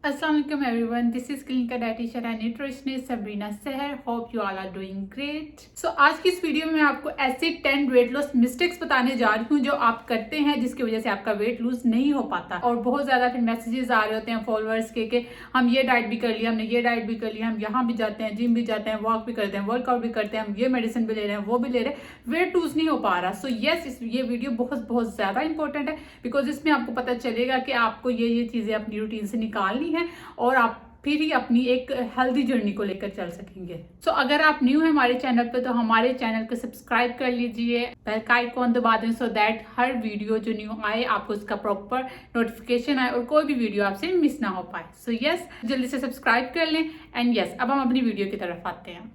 अस्सलाम वालेकुम everyone, this is clinical dietitian and nutritionist Sabrina Sahar. Hope you all are doing great. So आज की इस वीडियो में आपको ऐसे 10 वेट लॉस मिस्टेक्स बताने जा रही हूँ जो आप करते हैं जिसकी वजह से आपका वेट लूज नहीं हो पाता। और बहुत ज्यादा फिर मैसेजेस आ रहे होते हैं फॉलोअर्स के कि हम ये डाइट भी कर लिया, हमने ये डाइट भी कर लिया, हम यहाँ भी जाते हैं, जिम भी जाते हैं, वॉक भी करते हैं, वर्कआउट भी करते हैं, हम ये मेडिसिन भी ले रहे हैं, वो भी ले रहे हैं, वेट लूज नहीं हो पा रहा। सो यस, ये वीडियो बहुत बहुत ज्यादा इंपॉर्टेंट है बिकॉज इसमें आपको पता चलेगा कि आपको ये चीजें अपनी रूटीन से निकालनी है और आप फिर ही अपनी एक हेल्दी जर्नी को लेकर चल सकेंगे। सो अगर आप न्यू हैं हमारे चैनल पे तो हमारे चैनल को सब्सक्राइब कर लीजिए, बेल का आइकॉन दबा दें सो दैट हर वीडियो जो न्यू आए आपको उसका प्रॉपर नोटिफिकेशन आए और कोई भी वीडियो आपसे मिस ना हो पाए। सो यस, जल्दी से सब्सक्राइब कर लें। एंड यस, अब हम अपनी वीडियो की तरफ आते हैं।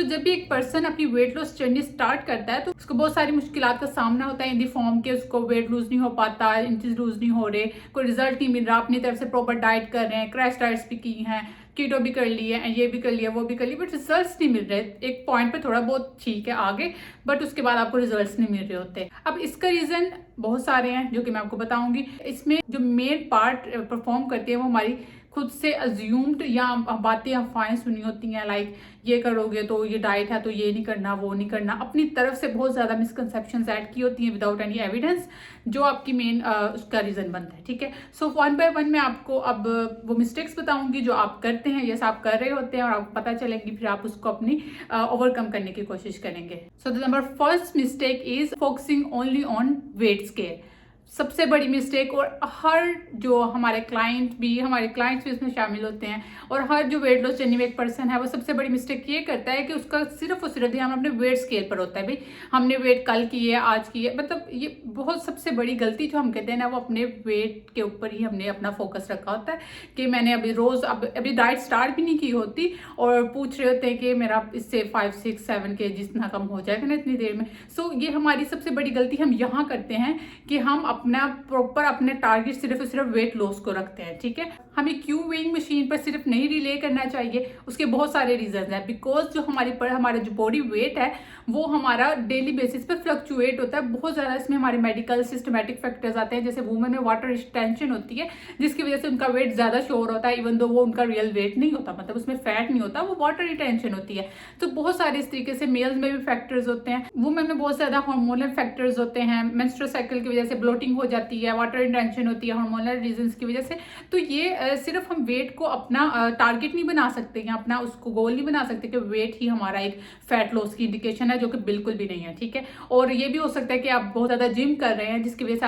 जब भी एक पर्सन अपनी वेट लॉस जर्नी स्टार्ट करता है तो उसको बहुत सारी मुश्किलात का सामना होता है इन दी फॉर्म के उसको वेट लूज नहीं हो पाता, इंचेस लूज नहीं हो रहे, कोई रिजल्ट नहीं मिल रहा, अपनी तरफ से प्रॉपर डाइट कर रहे हैं, क्रैश डाइट्स भी की हैं, कीटो भी कर ली है, ये भी कर लिया, वो भी कर लिया, बट रिजल्ट्स नहीं मिल रहे। एक पॉइंट पे थोड़ा बहुत ठीक है आगे, बट उसके बाद आपको रिजल्ट्स नहीं मिल रहे होते। अब इसका रीजन बहुत सारे हैं जो कि मैं आपको बताऊंगी। इसमें जो मेन पार्ट परफॉर्म करती है वो हमारी खुद से अज्यूम्ड या बातें अफवाहें सुनी होती हैं, लाइक ये करोगे तो ये डाइट है तो ये नहीं करना, वो नहीं करना, अपनी तरफ से बहुत ज्यादा मिसकंसेप्शंस ऐड की होती हैं विदाउट एनी एविडेंस, जो आपकी मेन उसका रीजन बनता है। ठीक है, सो वन बाय वन मैं आपको अब वो मिस्टेक्स बताऊंगी जो आप करते हैं, यस आप कर रहे होते हैं और आपको पता चलेगी, फिर आप उसको अपनी ओवरकम करने की कोशिश करेंगे। So the number first mistake is focusing only on weight scale. सबसे बड़ी मिस्टेक, और हर जो हमारे क्लाइंट्स भी इसमें शामिल होते हैं, और हर जो वेट लॉस जर्नी में एक पर्सन है वो सबसे बड़ी मिस्टेक ये करता है कि उसका सिर्फ और सिर्फ ध्यान अपने वेट स्केल पर होता है। भाई हमने वेट कल की है, आज की है, मतलब ये बहुत सबसे बड़ी गलती जो हम कहते हैं ना, वो अपने वेट के ऊपर ही हमने अपना फोकस रखा होता है कि मैंने अभी रोज अभी डाइट स्टार्ट भी नहीं की होती और पूछ रहे होते हैं कि मेरा इससे 5, 6, 7 kg जितना कम हो जाएगा ना इतनी देर में। सो ये हमारी सबसे बड़ी गलती हम यहाँ करते हैं कि हम अपना प्रॉपर अपने टारगेट सिर्फ और सिर्फ वेट लॉस को रखते हैं। ठीक है, हमें क्यों वेइंग मशीन पर सिर्फ नहीं रिले करना चाहिए, उसके बहुत सारे रीजन हैं। बिकॉज जो हमारा जो बॉडी वेट है वो हमारा डेली बेसिस पे फ्लक्चुएट होता है बहुत ज्यादा। इसमें हमारे मेडिकल सिस्टमेटिक फैक्टर्स आते हैं, जैसे वुमेन में वाटर रिटेंशन होती है जिसकी वजह से उनका वेट ज्यादा शोर होता है, इवन दो वो उनका रियल वेट नहीं होता, मतलब उसमें फैट नहीं होता, वो वाटर रिटेंशन होती है। तो बहुत सारे इस तरीके से मेल्स में भी फैक्टर्स होते हैं, वुमेन में बहुत ज्यादा हार्मोनल फैक्टर्स होते हैं, मेंस्ट्रुअल साइकिल की वजह से ब्लोटिंग हो जाती है, वाटर रिटेंशन होती है हार्मोनल रीजंस की वजह से। तो ये सिर्फ हम वेट को अपना टारगेट नहीं बना सकते या अपना उसको गोल नहीं बना सकते कि वेट ही हमारा एक फैट लॉस की इंडिकेशन है, जो कि बिल्कुल भी नहीं है। ठीक है, और ये भी हो सकता है कि आप बहुत ज्यादा जिम कर रहे हैं जिसकी वजह से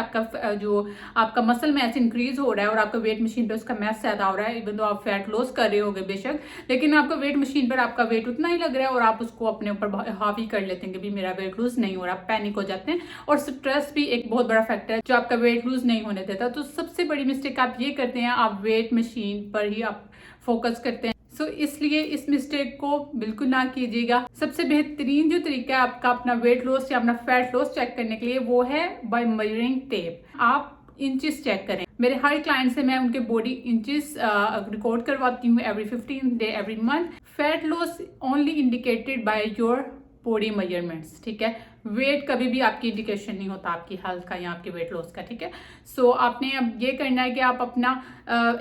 आपका मसल मैस इंक्रीज हो रहा है और आपका वेट मशीन पर उसका मैस ज्यादा हो रहा है, इवन तो आप फैट लॉस कर रहे होगे बेशक, लेकिन आपका वेट मशीन पर आपका वेट उतना ही लग रहा है और आप उसको अपने ऊपर हावी कर लेते हैं कि भी मेरा वेट लूज नहीं हो रहा, पैनिक हो जाते हैं। और स्ट्रेस भी एक बहुत बड़ा फैक्टर है जो आपका वेट लूज नहीं होने देता। तो सबसे बड़ी मिस्टेक आप ये करते हैं, आप वेट मशीन पर ही आप फोकस करते हैं। इसलिए इस मिस्टेक को बिल्कुल ना कीजिएगा। सबसे बेहतरीन जो तरीका है आपका अपना वेट लॉस या अपना फैट लॉस चेक करने के लिए वो है बाय मेजरिंग टेप। आप इंचेस चेक करें। मेरे हर क्लाइंट से मैं उनके बॉडी इंचेस रिकॉर्ड करवाती हूँ every 15 day every month. Fat loss only indicated by your body measurements. ठीक है, वेट कभी भी आपकी इंडिकेशन नहीं होता आपकी हेल्थ का या आपके वेट लॉस का। ठीक है, सो आपने अब ये करना है कि आप अपना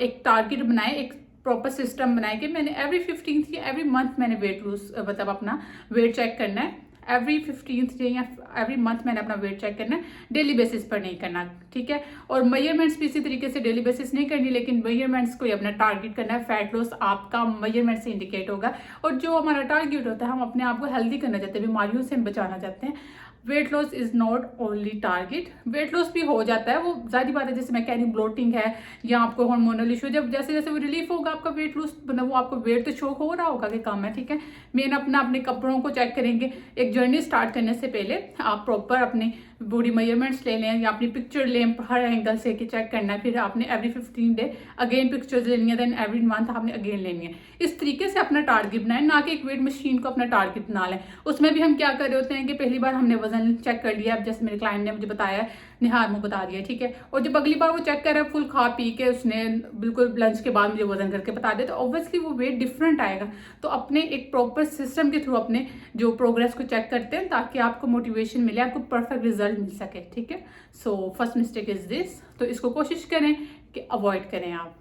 एक टारगेट बनाए, एक प्रॉपर सिस्टम बनाए कि मैंने एवरी 15th या एवरी मंथ मैंने वेट लूज मतलब अपना वेट चेक करना है। एवरी 15th डे या एवरी मंथ मैंने अपना वेट चेक करना है, डेली बेसिस पर नहीं करना। ठीक है, और मेजरमेंट्स भी इसी तरीके से डेली बेसिस नहीं करनी, लेकिन मेजरमेंट्स को अपना टारगेट करना है। फैट लॉस आपका मेजरमेंट से इंडिकेट होगा, और जो हमारा टारगेट होता है हम अपने आप को हेल्दी करना चाहते हैं, बीमारियों से हम बचाना चाहते हैं। Weight loss is not only target. Weight loss भी हो जाता है, वो जारी बात है, जैसे मैं कह रही हूँ ब्लोटिंग है या आपको हार्मोनल इशू, जब जैसे जैसे वो रिलीफ होगा आपका वेट लॉस, मतलब वो आपको वेट तो शो हो रहा होगा कि कम है। ठीक है, मेन अपने कपड़ों को चेक करेंगे। एक जर्नी स्टार्ट करने से पहले आप प्रॉपर अपने बॉडी मेजरमेंट्स ले लें या अपनी पिक्चर लें हर एंगल से कि चेक करना है। फिर आपने एवरी 15 डे अगेन पिक्चर्स लेनी है, देन एवरी मंथ आपने अगेन लेनी है। इस तरीके से अपना टारगेट बनाए, ना कि एक वेट मशीन को अपना टारगेट बना लें। उसमें भी हम क्या कर रहे होते हैं कि पहली बार हमने वजन चेक कर लिया, अब जैसे मेरे क्लाइंट ने मुझे बताया निहार मुँह बता दिया, ठीक है। और जब अगली बार वो चेक करे फुल खा पी के उसने बिल्कुल लंच के बाद मुझे वजन करके बता दे, तो ऑब्वियसली वो वेट डिफरेंट आएगा। तो अपने एक प्रॉपर सिस्टम के थ्रू अपने जो प्रोग्रेस को चेक करते हैं ताकि आपको मोटिवेशन मिले, आपको परफेक्ट रिजल्ट मिल सके, ठीक है। So first mistake is this, तो इसको कोशिश करें कि अवॉइड करें आप।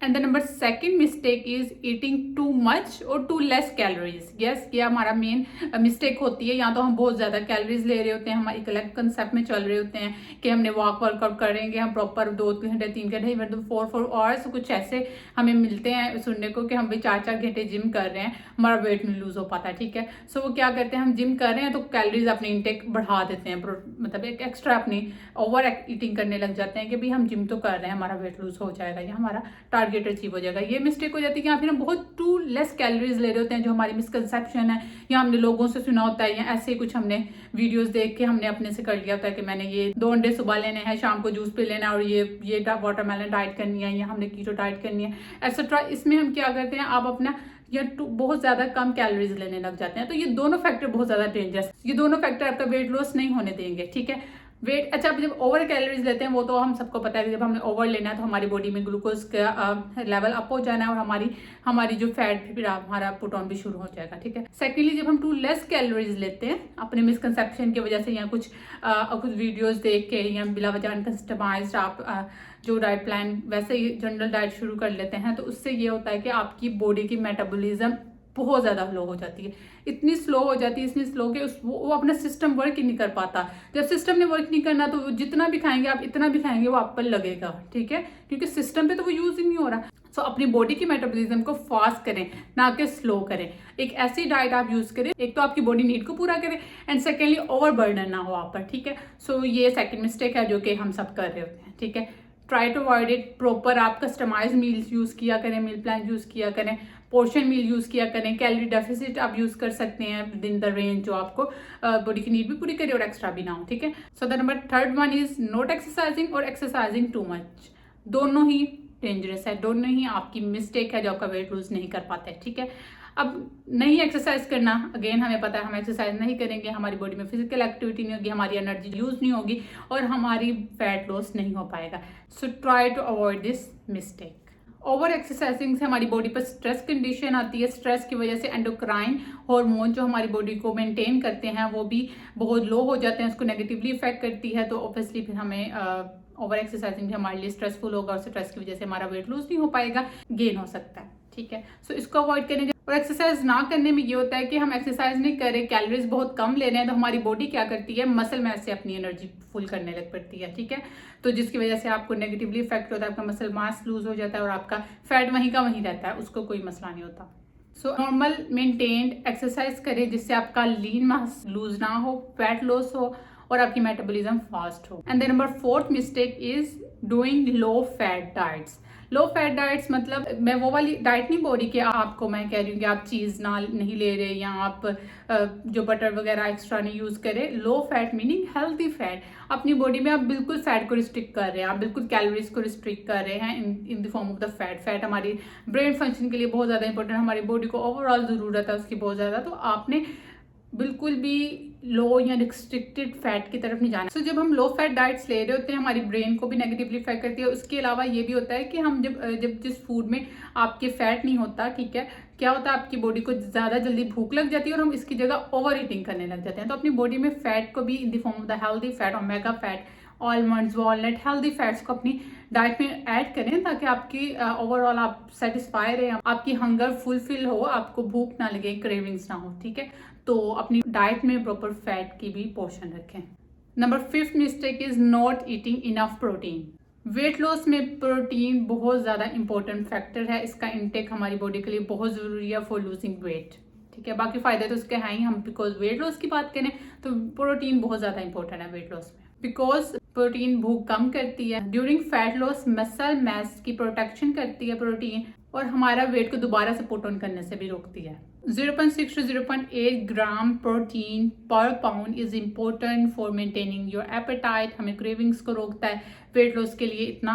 And the number second mistake is eating too much और टू लेस कैलोरीज। यस, ये हमारा मेन मिस्टेक होती है। या तो हम बहुत ज़्यादा कैलोरीज ले रहे होते हैं, हम एक अलग कंसेप्ट में चल रहे होते हैं कि हमने वर्कआउट करेंगे, हम प्रॉपर 2 घंटे 3 घंटे इवन तो 4 आवर्स कुछ ऐसे हमें मिलते हैं सुनने को कि हम भी 4 घंटे जिम कर रहे हैं, हमारा वेट नहीं लूज हो पाता, ठीक है। सो वो क्या करते हैं, हम जिम कर रहे हैं तो कैलोरीज अपनी इंटेक बढ़ा देते हैं, मतलब एक एक्स्ट्रा अपनी ओवर ईटिंग करने लग जाते हैं कि भाई हम जिम तो कर रहे हैं, हमारा वेट लूज हो जाएगा या हमारा टारगेट अचीव हो जाएगा। ये मिस्टेक हो जाती है कि फिर हम बहुत टू लेस कैलोरीज ले रहे होते हैं, जो हमारी मिसकंसेप्शन है या हमने लोगों से सुना होता है या ऐसे ही कुछ हमने वीडियोस देख के हमने अपने से कर लिया होता है कि मैंने ये 2 अंडे सुबह लेने हैं, शाम को जूस पी लेना और ये वाटरमेलन डाइट करनी है या हमने कीटो डाइट करनी है, एक्सेट्रा। इसमें हम क्या करते हैं, आप अपना या बहुत ज्यादा कम कैलोरीज लेने लग जाते हैं। तो ये दोनों फैक्टर बहुत ज्यादा डेंजरस, ये दोनों फैक्टर आपका वेट लॉस नहीं होने देंगे, ठीक है। वेट अच्छा, जब ओवर कैलोरीज लेते हैं वो तो हम सबको पता है कि जब हमने ओवर लेना है तो हमारी बॉडी में ग्लूकोज का लेवल अप हो जाना है और हमारी जो फैट भी हमारा पुट ऑन भी शुरू हो जाएगा, ठीक है। सेकेंडली, जब हम टू लेस कैलोरीज लेते हैं अपने मिसकंसेप्शन की वजह से या कुछ वीडियोस देख के या बिला वजह अनकस्टमाइज्ड आप जो डाइट प्लान वैसे ही जनरल डाइट शुरू कर लेते हैं, तो उससे ये होता है कि आपकी बॉडी की मेटाबॉलिज्म बहुत ज़्यादा लो हो जाती है, इतनी स्लो हो जाती है, इतनी स्लो कि वो अपना सिस्टम वर्क ही नहीं कर पाता। जब सिस्टम ने वर्क नहीं करना तो जितना भी खाएंगे आप, इतना भी खाएंगे वो आप पर लगेगा, ठीक है, क्योंकि सिस्टम पे तो वो यूज ही नहीं हो रहा। सो अपनी बॉडी की मेटाबॉलिज्म को फास्ट करें, ना कि स्लो करें। एक ऐसी डाइट आप यूज करें, एक तो आपकी बॉडी नीड को पूरा करे एंड सेकेंडली ओवर बर्डन ना हो आप पर, ठीक है। सो ये सेकेंड मिस्टेक है जो कि हम सब कर रहे होते हैं, ठीक है। Try to avoid it. Proper आप कस्टमाइज मील्स यूज किया करें, मील प्लान यूज किया करें, पोर्शन मील यूज किया करें, कैलोरी डेफिसिट आप यूज कर सकते हैं विद इन द रेंज जो आपको बॉडी की नीड भी पूरी करे और एक्स्ट्रा भी ना हो, ठीक है। सो the number third one is not exercising और एक्सरसाइजिंग टू मच। दोनों ही डेंजरस है, दोनों ही आपकी मिस्टेक है जो आपका वेट लूज नहीं कर पाते हैं, ठीक है। अब नहीं एक्सरसाइज करना, अगेन हमें पता है हम एक्सरसाइज नहीं करेंगे, हमारी बॉडी में फिजिकल एक्टिविटी नहीं होगी, हमारी एनर्जी यूज नहीं होगी और हमारी फैट लॉस नहीं हो पाएगा। So try to avoid this mistake. Over exercising से हमारी बॉडी पर स्ट्रेस कंडीशन आती है, स्ट्रेस की वजह से एंडोक्राइन हार्मोन जो हमारी बॉडी को मेंटेन करते हैं वो भी बहुत लो हो जाते हैं, उसको नेगेटिवली इफेक्ट करती है। तो ऑब्वियसली फिर हमें ओवर एक्सरसाइजिंग भी हमारे लिए स्ट्रेसफुल होगा और स्ट्रेस की वजह से हमारा वेट लूज नहीं हो पाएगा, गेन हो सकता है, ठीक है। सो इसको अवॉइड करें। और एक्सरसाइज ना करने में ये होता है कि हम एक्सरसाइज नहीं कर रहे, कैलोरीज बहुत कम ले रहे हैं, तो हमारी बॉडी क्या करती है, मसल मैस से अपनी एनर्जी फुल करने लग पड़ती है, ठीक है। तो जिसकी वजह से आपको नेगेटिवली इफेक्ट होता है, आपका मसल मास लूज हो जाता है और आपका फैट वहीं का वहीं रहता है, उसको कोई मसला नहीं होता। सो नॉर्मल मेंटेन्ड एक्सरसाइज करें जिससे आपका लीन मास लूज ना हो, फैट लॉस हो और आपकी मेटाबॉलिज्म फास्ट हो। And the number fourth mistake is doing low fat diets. Low fat diets मतलब मैं वो वाली डाइट नहीं बोल रही कि आपको मैं कह रही हूँ कि आप चीज़ ना नहीं ले रहे या आप जो बटर वगैरह एक्स्ट्रा नहीं यूज़ करें। Low fat meaning healthy fat. अपनी बॉडी में आप बिल्कुल फैट को रिस्ट्रिक्ट कर रहे हैं, आप बिल्कुल कैलोरीज को रिस्ट्रिक्ट कर रहे हैं in the form of the fat. Fat हमारी ब्रेन फंक्शन के लिए बहुत ज़्यादा इंपॉर्टेंट, हमारी बॉडी को ओवरऑल ज़रूरत है उसकी बहुत ज़्यादा। तो आपने बिल्कुल भी लो या रिस्ट्रिक्टेड फैट की तरफ नहीं जाना। सो जब हम लो फैट डाइट्स ले रहे होते हैं हमारी ब्रेन को भी नेगेटिवली इफेक्ट करती है। उसके अलावा ये भी होता है कि हम जब जिस फूड में आपके फैट नहीं होता, ठीक है, क्या होता है आपकी बॉडी को ज़्यादा जल्दी भूख लग जाती है और हम इसकी जगह ओवर ईटिंग करने लग जाते हैं। तो अपनी बॉडी में फैट को भी in the form of the healthy fat, omega fat, almonds, walnut, healthy fats को अपनी डाइट में ऐड करें ताकि आपकी ओवरऑल आप सेटिस्फाई रहे, आपकी हंगर फुलफिल हो, आपको भूख ना लगे, क्रेविंग्स ना हो, ठीक है। तो अपनी डाइट में प्रॉपर फैट की भी पोर्शन रखें। Number fifth mistake is not eating enough protein. Weight loss में प्रोटीन बहुत ज़्यादा इंपॉर्टेंट फैक्टर है, इसका इंटेक हमारी बॉडी के लिए बहुत ज़रूरी है फॉर लूजिंग वेट, ठीक है। बाकी फायदे तो उसके हैं ही, हम बिकॉज वेट लॉस की बात करें तो प्रोटीन बहुत ज़्यादा इंपॉर्टेंट है वेट लॉस में, बिकॉज प्रोटीन भूख कम करती है। During fat loss muscle mass की प्रोटेक्शन करती है प्रोटीन और हमारा वेट को दोबारा से पुट ऑन करने से भी रोकती है। 0.6 to 0.8 ग्राम प्रोटीन पर pound is important for maintaining your apatite. हमें क्रेविंग्स को रोकता है, वेट लॉस के लिए इतना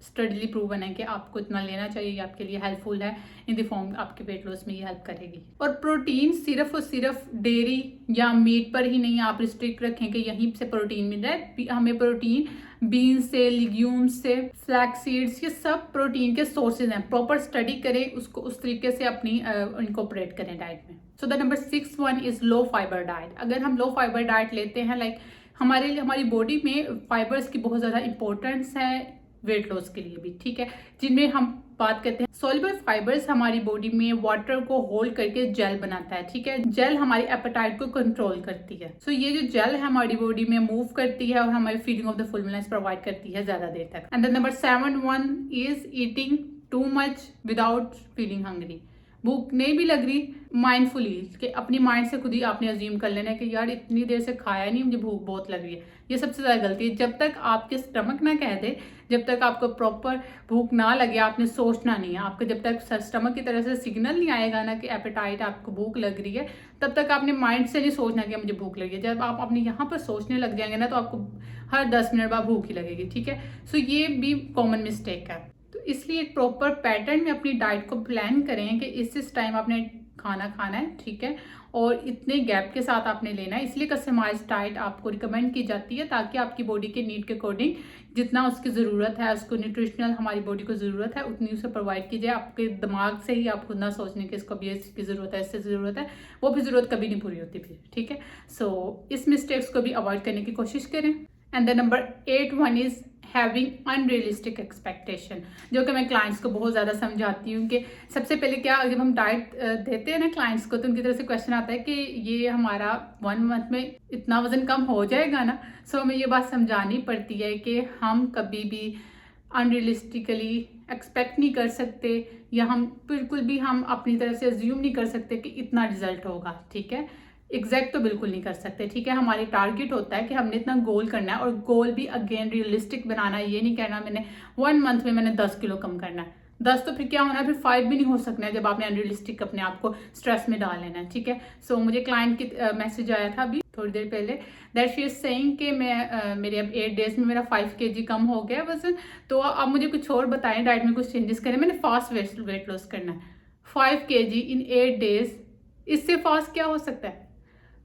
स्टडीली प्रूवन है कि आपको इतना लेना चाहिए, ये आपके लिए हेल्पफुल है इन द फॉर्म, आपके वेट लॉस में ये हेल्प करेगी। और प्रोटीन सिर्फ और सिर्फ डेयरी या मीट पर ही नहीं आप रिस्ट्रिक्ट रखें कि यहीं से प्रोटीन मिल रहा है। हमें प्रोटीन बीन्स से, लिग्यूम्स से, फ्लैक्स सीड्स, ये सब प्रोटीन के सोर्सेज हैं। प्रॉपर स्टडी करें उसको, उस तरीके से अपनी इनकॉर्पोरेट करें डाइट में। सो the number 6 one is low fibre diet. अगर हम लो फाइबर डाइट लेते हैं, लाइक हमारी बॉडी में फाइबर्स की बहुत ज़्यादा इंपॉर्टेंस है वेट लॉस के लिए भी, ठीक है, जिनमें हम बात करते हैं सॉल्युबल फाइबर्स हमारी बॉडी में वाटर को होल्ड करके जेल बनाता है, ठीक है। जेल हमारी एपेटाइट को कंट्रोल करती है। सो ये जो जेल है हमारी बॉडी में मूव करती है और हमारी feeling of the fullness provide करती है ज्यादा देर तक। And the number 7 one is eating too much without feeling hungry. भूख नहीं भी लग रही, माइंडफुली कि अपनी माइंड से खुद ही आपने अज्यूम कर लेना है कि यार इतनी देर से खाया नहीं, मुझे भूख बहुत लग रही है। ये सबसे ज़्यादा गलती है। जब तक आपके स्टमक ना कह दे, जब तक आपको प्रॉपर भूख ना लगे, आपने सोचना नहीं है। आपको जब तक स्टमक की तरफ से सिग्नल नहीं आएगा ना कि एपेटाइट, आपको भूख लग रही है, तब तक आपने माइंड से नहीं सोचना कि मुझे भूख लगी है। जब आप अपने यहाँ पर सोचने लग जाएंगे ना, तो आपको हर 10 मिनट बाद भूख ही लगेगी, ठीक है। सो ये भी कॉमन मिस्टेक है। तो इसलिए एक प्रॉपर पैटर्न में अपनी डाइट को प्लान करें कि इस टाइम आपने खाना खाना है, ठीक है, और इतने गैप के साथ आपने लेना है। इसलिए कस्टमाइज्ड डाइट आपको रिकमेंड की जाती है ताकि आपकी बॉडी के नीड के अकॉर्डिंग जितना उसकी ज़रूरत है, उसको न्यूट्रिशनल हमारी बॉडी को ज़रूरत है उतनी उसे प्रोवाइड की जाए। आपके दिमाग से ही आप खुद ना सोचने की इसको भी इसकी ज़रूरत है, इससे ज़रूरत है, वो भी ज़रूरत कभी नहीं पूरी होती फिर, ठीक है। सो इस मिस्टेक्स को भी अवॉइड करने की कोशिश करें। And the number 8 one is having unrealistic expectation, जो कि मैं क्लाइंट्स को बहुत ज़्यादा समझाती हूँ कि सबसे पहले क्या, जब हम डाइट देते हैं ना क्लाइंट्स को, तो उनकी तरफ से क्वेश्चन आता है कि ये हमारा 1 मंथ में इतना वजन कम हो जाएगा ना। सो हमें ये बात समझानी पड़ती है कि हम कभी भी अनरियलिस्टिकली एक्सपेक्ट नहीं कर सकते, या हम बिल्कुल भी हम अपनी तरफ से अज्यूम नहीं कर सकते कि इतना रिजल्ट होगा, ठीक है। एग्जैक्ट तो बिल्कुल नहीं कर सकते, ठीक है। हमारी टारगेट होता है कि हमने इतना गोल करना है, और गोल भी अगेन रियलिस्टिक बनाना। ये नहीं कहना मैंने 1 मंथ में मैंने 10 किलो कम करना है। 10 तो फिर क्या होना है, फिर 5 भी नहीं हो सकना है जब आपने अनरियलिस्टिक अपने आप को स्ट्रेस में डाल लेना है, ठीक है। सो मुझे क्लाइंट की मैसेज आया था अभी थोड़ी देर पहले, दैट शी इज सेइंग कि मैं मेरे अब 8 डेज में मेरा 5 kg कम हो गया वजन, तो अब मुझे कुछ और बताएं, डाइट में कुछ चेंजेस करें, मैंने फास्ट वेट लॉस करना है। 5 kg इन 8 डेज, इससे फास्ट क्या हो सकता है।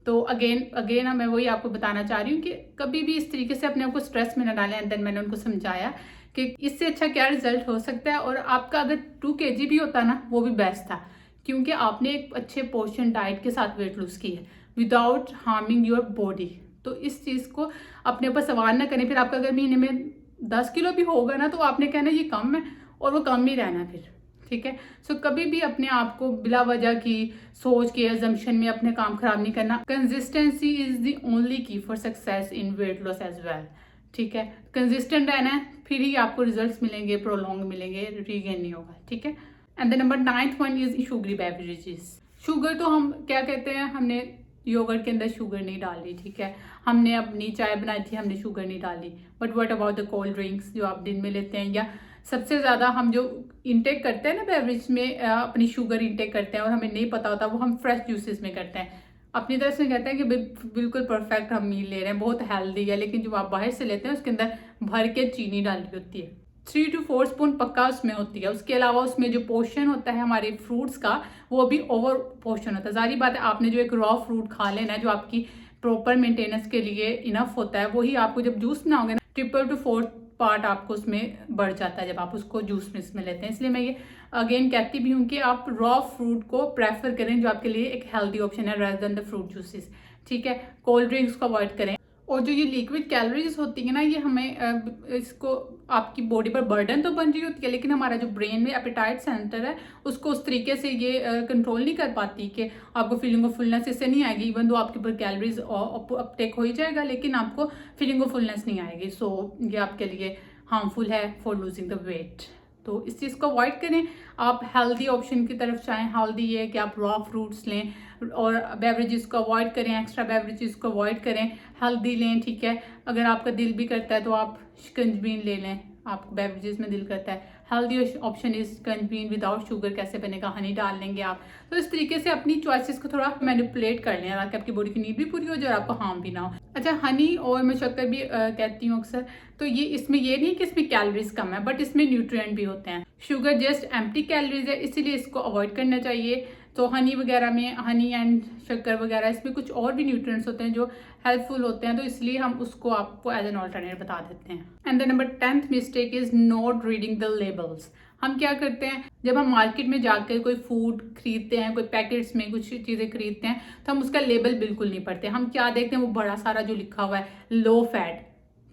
तो अगेन मैं वही आपको बताना चाह रही हूँ कि कभी भी इस तरीके से अपने आप को स्ट्रेस में न डालें। एंड देन मैंने उनको समझाया कि इससे अच्छा क्या रिजल्ट हो सकता है, और आपका अगर 2 kg भी होता ना, वो भी बेस्ट था, क्योंकि आपने एक अच्छे पोर्शन डाइट के साथ वेट लूज की है विदाउट हार्मिंग योर बॉडी। तो इस चीज़ को अपने ऊपर सवाल ना करें। फिर आपका अगर महीने में 10 किलो भी होगा ना, तो आपने कहना ये कम है, और वो कम ही रहना फिर, ठीक है। सो कभी भी अपने आप को बिला वजह की सोच के अजम्पशन में अपने काम खराब नहीं करना। Consistency is the only key for success in weight loss as well, ठीक है। कंसिस्टेंट रहना है, फिर ही आपको रिजल्ट्स मिलेंगे, प्रोलॉन्ग मिलेंगे, रीगेन नहीं होगा, ठीक है। And the number 9th one is sugary beverages. Sugar तो हम क्या कहते हैं, हमने योगर्ट के अंदर शुगर नहीं डाली, ठीक है। हमने अपनी चाय बनाई थी, हमने शुगर नहीं डाली। But what about the cold drinks जो आप दिन में लेते हैं, या सबसे ज़्यादा हम जो इंटेक करते हैं ना बेवरेज में, अपनी शुगर इंटेक करते हैं और हमें नहीं पता होता, वो हम फ्रेश जूसेस में करते हैं। अपनी तरफ से कहते हैं कि बिल्कुल परफेक्ट हम मील ले रहे हैं, बहुत हेल्दी है, लेकिन जो आप बाहर से लेते हैं उसके अंदर भर के चीनी डाली होती है। 3 to 4 स्पून पक्का उसमें होती है। उसके अलावा उसमें जो पोर्शन होता है हमारे फ्रूट्स का, वो भी ओवर पोर्शन होता है। जारी बात है, आपने जो एक रॉ फ्रूट खा लेना है, जो आपकी प्रॉपर मेंटेनेंस के लिए इनफ होता है, वही आपको जब जूस बनाओगे ना, 3 to 4 पार्ट आपको उसमें बढ़ जाता है जब आप उसको जूस में इसमें लेते हैं। इसलिए मैं ये अगेन कहती भी हूँ कि आप रॉ फ्रूट को प्रेफर करें, जो आपके लिए एक हेल्दी ऑप्शन है, rather than the fruit juices, ठीक है। कोल्ड ड्रिंक्स को अवॉइड करें। और जो ये लिक्विड कैलोरीज होती है ना, ये हमें इसको आपकी बॉडी पर बर्डन तो बन रही होती है, लेकिन हमारा जो ब्रेन में एपेटाइट सेंटर है उसको उस तरीके से ये कंट्रोल नहीं कर पाती कि आपको फीलिंग ऑफ फुलनेस इससे नहीं आएगी। इवन दो आपके ऊपर कैलोरीज अपटेक हो ही जाएगा, लेकिन आपको फीलिंग ऑफ फुलनेस नहीं आएगी। सो ये आपके लिए हार्मफुल है फॉर लूजिंग द वेट। तो इस चीज़ को अवॉइड करें। आप हेल्दी ऑप्शन की तरफ चाहें। हेल्दी ये है कि आप रॉ फ्रूट्स लें और बेवरेजेस को अवॉइड करें, एक्स्ट्रा बेवरेजेस को अवॉइड करें, हेल्दी लें, ठीक है। अगर आपका दिल भी करता है तो आप शिकंजबीन ले लें, आपको बेवरेजेस में दिल करता है, हेल्दी ऑप्शन इज कंवीन विदाउट शुगर कैसे बनेगा, हनी डाल लेंगे आप। तो इस तरीके से अपनी चॉइसेस को थोड़ा मैनिपुलेट कर लें ताकि आपकी बॉडी की नीड भी पूरी हो जाए और आपको हार्म भी ना हो। अच्छा, हनी और मैं शक्कर भी कहती हूँ अक्सर, तो ये इसमें ये नहीं कि इसमें कैलोरीज कम है, बट इसमें न्यूट्रिएंट भी होते हैं। शुगर जस्ट एम्प्टी कैलोरीज है, इसीलिए इसको अवॉइड करना चाहिए। तो हनी वगैरह में, हनी एंड शक्कर वगैरह, इसमें कुछ और भी न्यूट्रिएंट्स होते हैं जो हेल्पफुल होते हैं, तो इसलिए हम उसको आपको एज एन ऑल्टरनेट बता देते हैं। And the number 10th mistake is not reading the labels. हम क्या करते हैं, जब हम मार्केट में जाकर कोई फूड खरीदते हैं, कोई पैकेट्स में कुछ चीज़ें खरीदते हैं, तो हम उसका लेबल बिल्कुल नहीं पढ़ते। हम क्या देखते हैं, वो बड़ा सारा जो लिखा हुआ है लो फैट,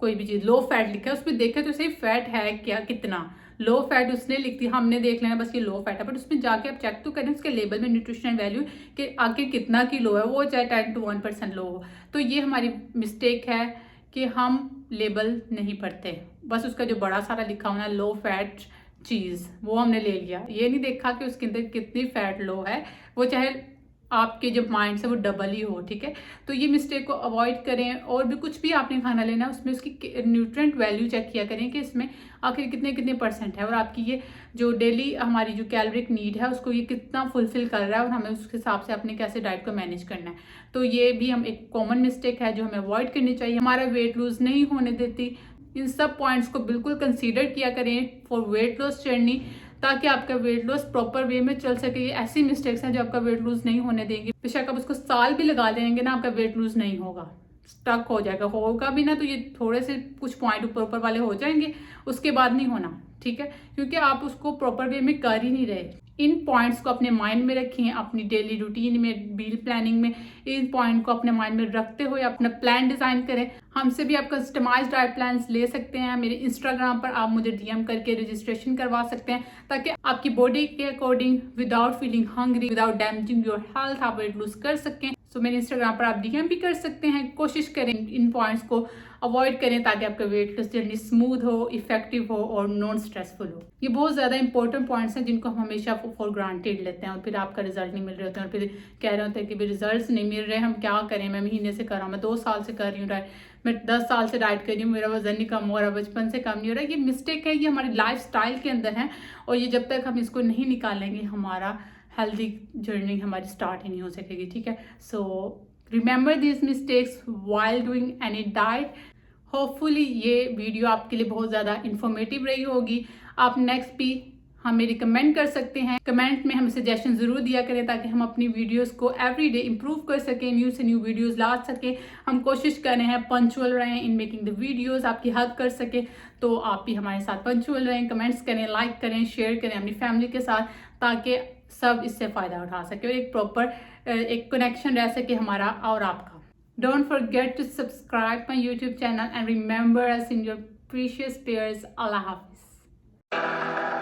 कोई भी चीज़ लो फैट लिखा है, उसमें देखे तो सही फैट है क्या, कितना लो फैट उसने लिख दी, हमने देख लेना बस ये लो फैट है, बट उसमें जाके आप चेक तो करें उसके लेबल में न्यूट्रिशनल वैल्यू कि आखिर कितना की लो है, वो चाहे 10 to 1% लो हो। तो ये हमारी मिस्टेक है कि हम लेबल नहीं पढ़ते, बस उसका जो बड़ा सारा लिखा होना लो फैट चीज़ वो हमने ले लिया, ये नहीं देखा कि उसके अंदर कितनी फैट लो है, वो चाहे आपके जो माइंड से वो डबल ही हो। ठीक है, तो ये मिस्टेक को अवॉइड करें। और भी कुछ भी आपने खाना लेना है उसमें उसकी न्यूट्रिएंट वैल्यू चेक किया करें कि इसमें आखिर कितने कितने % है और आपकी ये जो डेली हमारी जो कैलोरिक नीड है उसको ये कितना फुलफिल कर रहा है और हमें उसके हिसाब से अपने कैसे डाइट को मैनेज करना है। तो ये भी हम एक कॉमन मिस्टेक है जो हमें अवॉइड करनी चाहिए, हमारा वेट लूज नहीं होने देती। इन सब पॉइंट्स को बिल्कुल कंसीडर किया करें फॉर वेट लॉस जर्नी, ताकि आपका वेट लॉस प्रॉपर वे में चल सके। ये ऐसी मिस्टेक्स हैं जो आपका वेट लूज नहीं होने देंगे। बेशक आप उसको साल भी लगा देंगे ना, आपका वेट लूज नहीं होगा, स्टक हो जाएगा। होगा भी ना तो ये थोड़े से कुछ पॉइंट ऊपर ऊपर वाले हो जाएंगे, उसके बाद नहीं होना। ठीक है, क्योंकि आप उसको प्रॉपर वे में कर ही नहीं रहे। इन पॉइंट्स को अपने माइंड में रखें, अपनी डेली रूटीन में, मील प्लानिंग में इन पॉइंट को अपने माइंड में रखते हुए अपना प्लान डिजाइन करें। हमसे भी आप कस्टमाइज्ड डाइट प्लान्स ले सकते हैं। मेरे इंस्टाग्राम पर आप मुझे DM करके रजिस्ट्रेशन करवा सकते हैं, ताकि आपकी बॉडी के according without feeling hungry, without damaging your health आप वेट लूज कर सकें। सो मेरे इंस्टाग्राम पर आप DM भी कर सकते हैं। कोशिश करें इन पॉइंट्स को अवॉइड करें ताकि आपका वेट लॉस जर्नी स्मूथ हो, इफेक्टिव हो और नॉन स्ट्रेसफुल हो। ये बहुत ज़्यादा इंपॉर्टेंट पॉइंट्स हैं जिनको हम हमेशा फॉर ग्रांटेड लेते हैं और फिर आपका रिजल्ट नहीं मिल रहे होते हैं और फिर कह रहे होते हैं कि भी रिजल्ट नहीं मिल रहे, हम क्या करें, मैं महीने से कर रहा हूँ, मैं 2 साल से कर रही हूँ डाइट, मैं 10 साल से डाइट कर रही हूँ, मेरा वजन नहीं कम हो रहा, बचपन से कम नहीं हो रहा। ये मिस्टेक है, ये हमारी लाइफ स्टाइल के अंदर है और ये जब तक हम इसको नहीं निकालेंगे हमारा हेल्दी जर्नी हमारी स्टार्ट ही नहीं हो सकेगी। ठीक है, so remember this mistakes while doing any diet. Hopefully ये वीडियो आपके लिए बहुत ज़्यादा इन्फॉर्मेटिव रही होगी। आप नेक्स्ट भी हमें रिकमेंड कर सकते हैं, कमेंट में हमें सजेशन ज़रूर दिया करें ताकि हम अपनी वीडियोस को एवरी डे इम्प्रूव कर सकें, न्यू से न्यू वीडियोस ला सकें। हम कोशिश कर रहे हैं पंचुअल रहें इन मेकिंग द वीडियोस, आपकी हेल्प कर सके। तो आप भी हमारे साथ पंचुअल रहें, कमेंट्स करें, लाइक करें, शेयर करें अपनी फैमिली के साथ, ताकि सब इससे फ़ायदा उठा सके और एक प्रॉपर एक कनेक्शन रह सके हमारा और आपका। Don't forget to subscribe my YouTube channel and remember us in your precious prayers. Allah Hafiz.